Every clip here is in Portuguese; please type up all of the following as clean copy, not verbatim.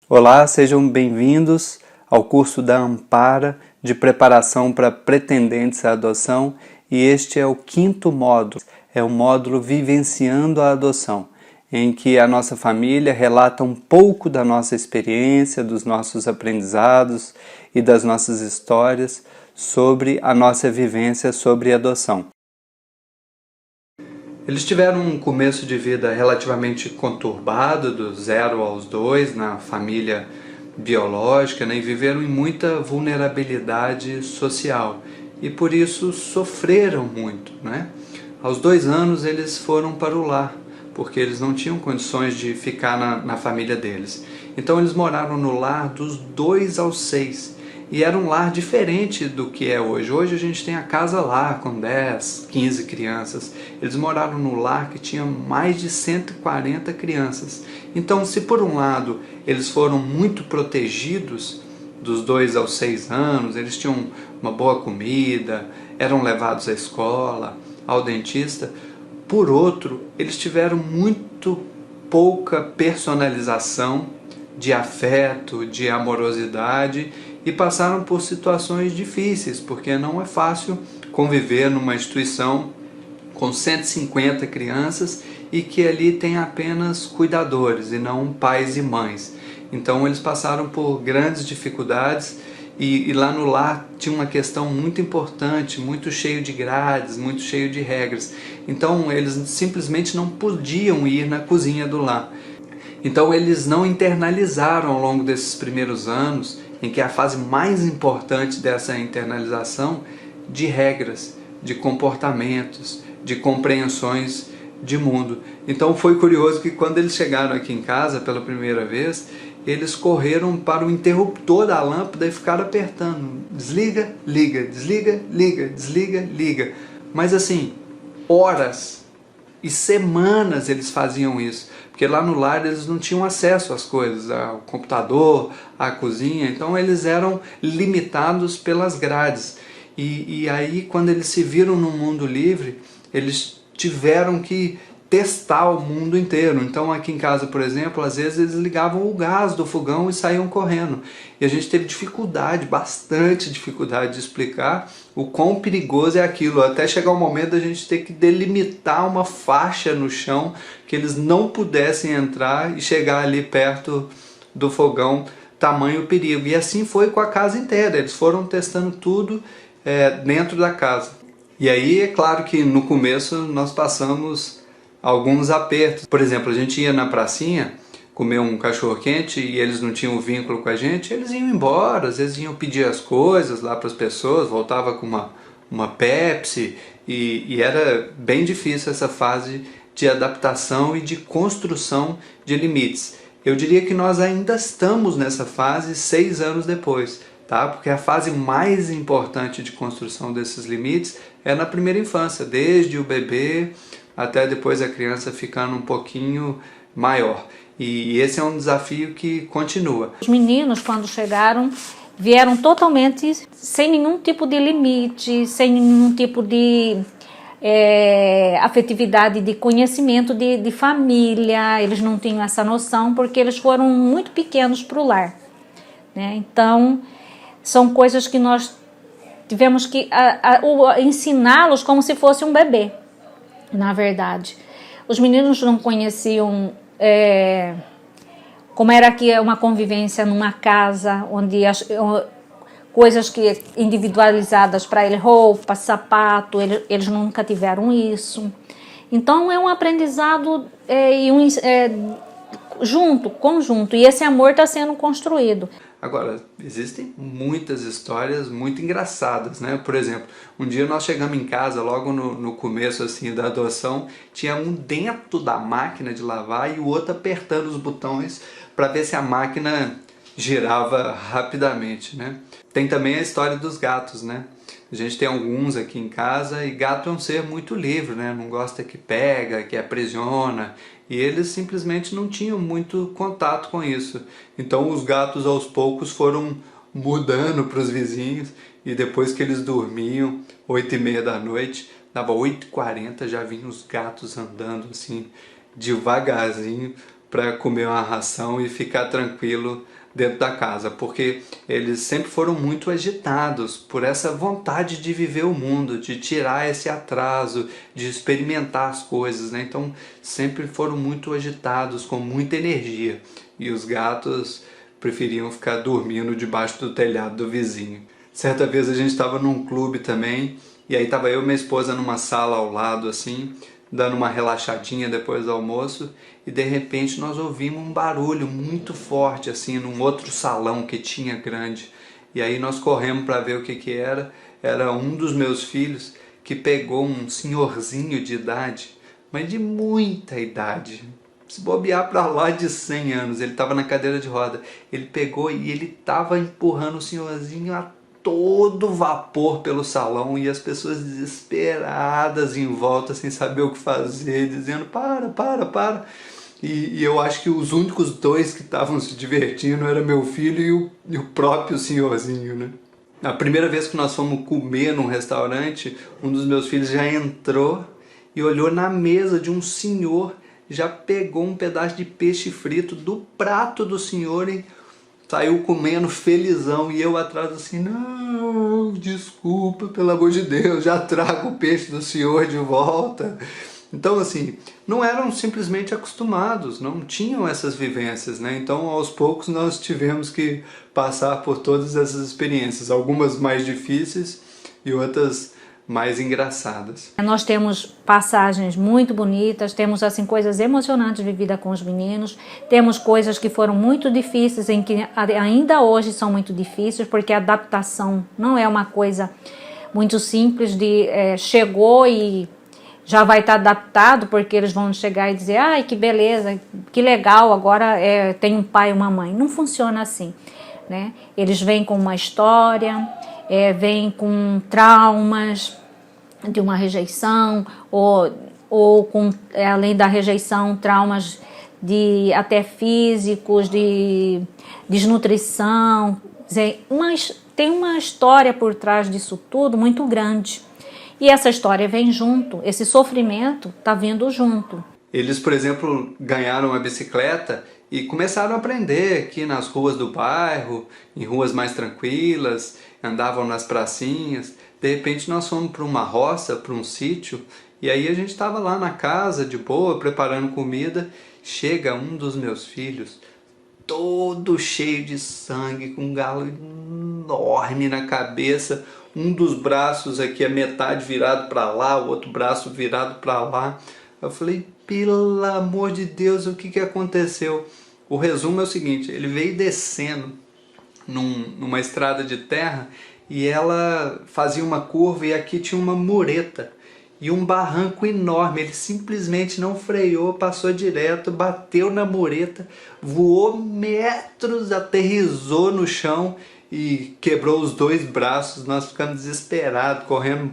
Olá, sejam bem-vindos ao curso da Ampara de preparação para pretendentes à adoção, e este é o 5º módulo, é o módulo Vivenciando a Adoção, em que a nossa família relata um pouco da nossa experiência, dos nossos aprendizados e das nossas histórias sobre a nossa vivência sobre adoção. Eles tiveram um começo de vida relativamente conturbado, do 0 aos 2, na família biológica, e viveram em muita vulnerabilidade social e por isso sofreram muito. Aos 2 anos eles foram para o lar, porque eles não tinham condições de ficar na família deles. Então eles moraram no lar dos 2 aos 6. E era um lar diferente do que é hoje. Hoje a gente tem a casa-lar com 10, 15 crianças. Eles moraram no lar que tinha mais de 140 crianças. Então, se por um lado eles foram muito protegidos dos 2 aos 6 anos, eles tinham uma boa comida, eram levados à escola, ao dentista, por outro, eles tiveram muito pouca personalização de afeto, de amorosidade, e passaram por situações difíceis, porque não é fácil conviver numa instituição com 150 crianças e que ali tem apenas cuidadores e não pais e mães. Então eles passaram por grandes dificuldades e lá no lar tinha uma questão muito importante, muito cheio de grades, muito cheio de regras. Então eles simplesmente não podiam ir na cozinha do lar. Então eles não internalizaram ao longo desses primeiros anos, em que é a fase mais importante dessa internalização, de regras, de comportamentos, de compreensões de mundo. Então foi curioso que quando eles chegaram aqui em casa pela primeira vez, eles correram para o interruptor da lâmpada e ficaram apertando. Desliga, liga, desliga, liga, desliga, liga. Mas assim, horas e semanas eles faziam isso, porque lá no lar eles não tinham acesso às coisas, ao computador, à cozinha, então eles eram limitados pelas grades. E aí, quando eles se viram no mundo livre, eles tiveram que testar o mundo inteiro. Então aqui em casa, por exemplo, às vezes eles ligavam o gás do fogão e saíam correndo. E a gente teve dificuldade, bastante dificuldade de explicar o quão perigoso é aquilo, até chegar o momento da gente ter que delimitar uma faixa no chão que eles não pudessem entrar e chegar ali perto do fogão, tamanho perigo. E assim foi com a casa inteira, eles foram testando tudo dentro da casa. E aí é claro que no começo nós passamos alguns apertos. Por exemplo, a gente ia na pracinha comer um cachorro-quente e eles não tinham vínculo com a gente, eles iam embora, às vezes iam pedir as coisas lá para as pessoas, voltava com uma Pepsi, e era bem difícil essa fase de adaptação e de construção de limites. Eu diria que nós ainda estamos nessa fase 6 anos depois, tá? Porque a fase mais importante de construção desses limites é na primeira infância, desde o bebê até depois a criança ficando um pouquinho maior. E esse é um desafio que continua. Os meninos, quando chegaram, vieram totalmente sem nenhum tipo de limite, sem nenhum tipo de afetividade, de conhecimento de família. Eles não tinham essa noção porque eles foram muito pequenos para o lar, né? Então, são coisas que nós tivemos que ensiná-los como se fosse um bebê. Na verdade, os meninos não conheciam como era que uma convivência numa casa, onde coisas que individualizadas para ele, roupa, sapato, eles nunca tiveram isso. Então é um aprendizado conjunto, e esse amor está sendo construído. Agora, existem muitas histórias muito engraçadas, né? Por exemplo, um dia nós chegamos em casa, logo no começo assim, da adoção, tinha um dentro da máquina de lavar e o outro apertando os botões para ver se a máquina girava rapidamente, né? Tem também a história dos gatos, né? A gente tem alguns aqui em casa e gato é um ser muito livre, né? Não gosta que pega, que aprisiona, e eles simplesmente não tinham muito contato com isso. Então os gatos aos poucos foram mudando para os vizinhos, e depois que eles dormiam, 8h30 da noite, dava 8h40, já vinham os gatos andando assim devagarzinho para comer uma ração e ficar tranquilo dentro da casa, porque eles sempre foram muito agitados por essa vontade de viver o mundo, de tirar esse atraso, de experimentar as coisas, né? Então sempre foram muito agitados, com muita energia, e os gatos preferiam ficar dormindo debaixo do telhado do vizinho. Certa vez a gente estava num clube também, e aí estava eu e minha esposa numa sala ao lado assim, dando uma relaxadinha depois do almoço, e de repente nós ouvimos um barulho muito forte assim num outro salão que tinha grande. E aí nós corremos para ver o que era. Era um dos meus filhos que pegou um senhorzinho de idade, mas de muita idade, se bobear para lá de 100 anos, ele estava na cadeira de roda. Ele pegou e ele estava empurrando o senhorzinho a todo vapor pelo salão, e as pessoas desesperadas em volta, sem saber o que fazer, dizendo para. E eu acho que os únicos dois que estavam se divertindo era meu filho e o próprio senhorzinho, né? A primeira vez que nós fomos comer num restaurante, um dos meus filhos já entrou e olhou na mesa de um senhor, já pegou um pedaço de peixe frito do prato do senhor e saiu comendo felizão, e eu atrás assim, não, desculpa, pelo amor de Deus, já trago o peixe do senhor de volta. Então assim, não eram simplesmente acostumados, não tinham essas vivências, né? Então aos poucos nós tivemos que passar por todas essas experiências, algumas mais difíceis e outras mais engraçadas. Nós temos passagens muito bonitas, temos assim coisas emocionantes vividas com os meninos, temos coisas que foram muito difíceis, em que ainda hoje são muito difíceis, porque a adaptação não é uma coisa muito simples de chegou e já vai estar adaptado, porque eles vão chegar e dizer, ai que beleza, que legal, agora tem um pai e uma mãe. Não funciona assim, né? Eles vêm com uma história, vêm com traumas de uma rejeição, ou com, além da rejeição, traumas até físicos, de desnutrição. Tem uma história por trás disso tudo muito grande. E essa história vem junto, esse sofrimento está vindo junto. Eles, por exemplo, ganharam uma bicicleta e começaram a aprender aqui nas ruas do bairro, em ruas mais tranquilas, andavam nas pracinhas. De repente nós fomos para uma roça, para um sítio, e aí a gente estava lá na casa, de boa, preparando comida. Chega um dos meus filhos, todo cheio de sangue, com um galo enorme na cabeça, um dos braços aqui, a metade virado para lá, o outro braço virado para lá. Eu falei, pelo amor de Deus, o que aconteceu? O resumo é o seguinte, ele veio descendo numa estrada de terra, e ela fazia uma curva e aqui tinha uma mureta e um barranco enorme. Ele simplesmente não freou, passou direto, bateu na mureta, voou metros, aterrissou no chão e quebrou os dois braços. Nós ficamos desesperados, correndo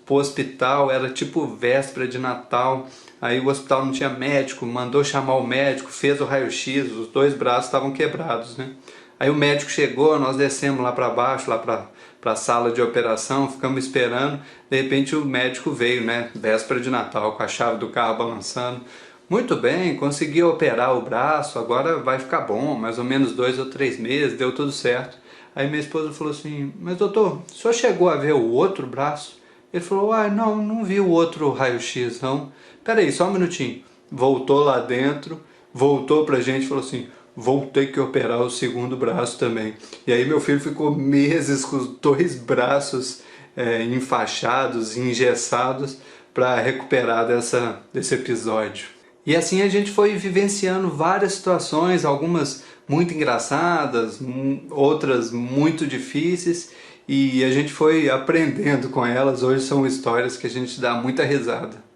pro hospital, era tipo véspera de Natal. Aí o hospital não tinha médico, mandou chamar o médico, fez o raio-x, os dois braços estavam quebrados, né? Aí o médico chegou, nós descemos lá para baixo, lá para a sala de operação, ficamos esperando. De repente o médico veio, né, véspera de Natal, com a chave do carro balançando. Muito bem, consegui operar o braço, agora vai ficar bom, mais ou menos 2 ou 3 meses, deu tudo certo. Aí minha esposa falou assim, mas doutor, o senhor chegou a ver o outro braço? Ele falou, não vi o outro raio-x não. Peraí, só um minutinho. Voltou lá dentro, voltou pra gente e falou assim, vou ter que operar o segundo braço também. E aí meu filho ficou meses com os 2 braços enfaixados, engessados, para recuperar desse episódio. E assim a gente foi vivenciando várias situações, algumas muito engraçadas, outras muito difíceis, e a gente foi aprendendo com elas. Hoje são histórias que a gente dá muita risada.